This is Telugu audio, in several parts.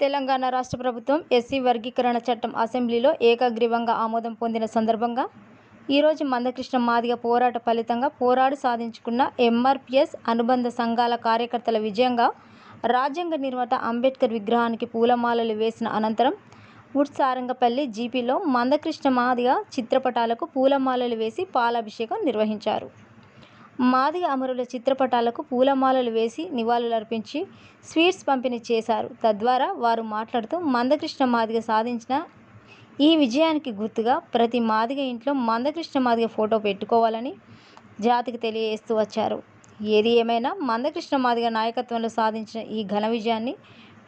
తెలంగాణ రాష్ట్ర ప్రభుత్వం ఎస్సీ వర్గీకరణ చట్టం అసెంబ్లీలో ఏకగ్రీవంగా ఆమోదం పొందిన సందర్భంగా ఈరోజు మందకృష్ణ మాదిగ పోరాట ఫలితంగా పోరాడి సాధించుకున్న ఎంఆర్పీఎస్ అనుబంధ సంఘాల కార్యకర్తల విజయంగా రాజ్యాంగ నిర్మాత అంబేద్కర్ విగ్రహానికి పూలమాలలు వేసిన అనంతరం ఉడ్సారంగపల్లి జీపీలో మందకృష్ణ మాదిగ చిత్రపటాలకు పూలమాలలు వేసి పాలాభిషేకం నిర్వహించారు. మాదిగ అమరుల చిత్రపటాలకు పూలమాలలు వేసి నివాళులర్పించి స్వీట్స్ పంపిణీ చేశారు. తద్వారా వారు మాట్లాడుతూ మందకృష్ణ మాదిగ సాధించిన ఈ విజయానికి గుర్తుగా ప్రతి మాదిగ ఇంట్లో మందకృష్ణ మాదిగ ఫోటో పెట్టుకోవాలని జాతికి తెలియజేస్తూ వచ్చారు. ఏది ఏమైనా మందకృష్ణ మాదిగ నాయకత్వంలో సాధించిన ఈ ఘన విజయాన్ని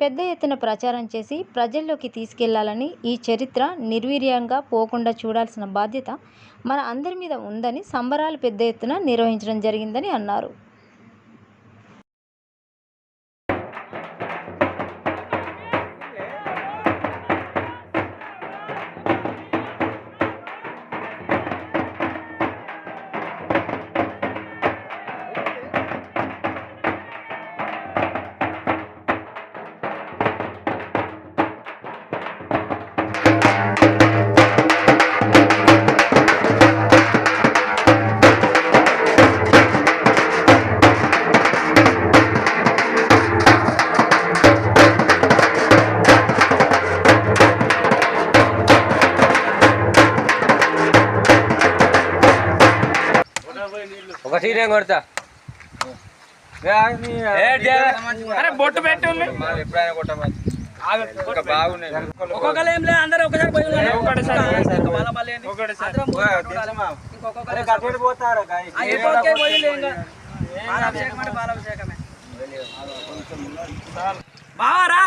పెద్ద ఎత్తున ప్రచారం చేసి ప్రజల్లోకి తీసుకెళ్లాలని, ఈ చరిత్ర నిర్వీర్యంగా పోకుండా చూడాల్సిన బాధ్యత మన అందరి మీద ఉందని సంబరాలు పెద్ద ఎత్తున నిర్వహించడం జరిగిందని అన్నారు. ఒక సీరియం కొడతా అరే బొట్టు పెట్టి ఎప్పుడైనా కొట్ట బాగున్నాయి. ఒక్కొక్కరు ఏం లేదు, అందరూ ఒకసారి బావరా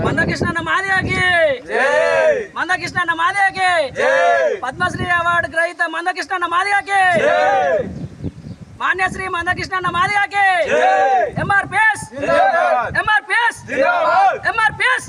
మందకృష్ణ మాదిగకి, మందకృష్ణ మాదిగకి, పద్మశ్రీ అవార్డు గ్రహీత మందకృష్ణ మాదిగకి, మాన్యశ్రీ మందకృష్ణ మాదిగకి, ఎంఆర్పీఎస్ ఎంఆర్పీఎస్ ఎంఆర్పీఎస్.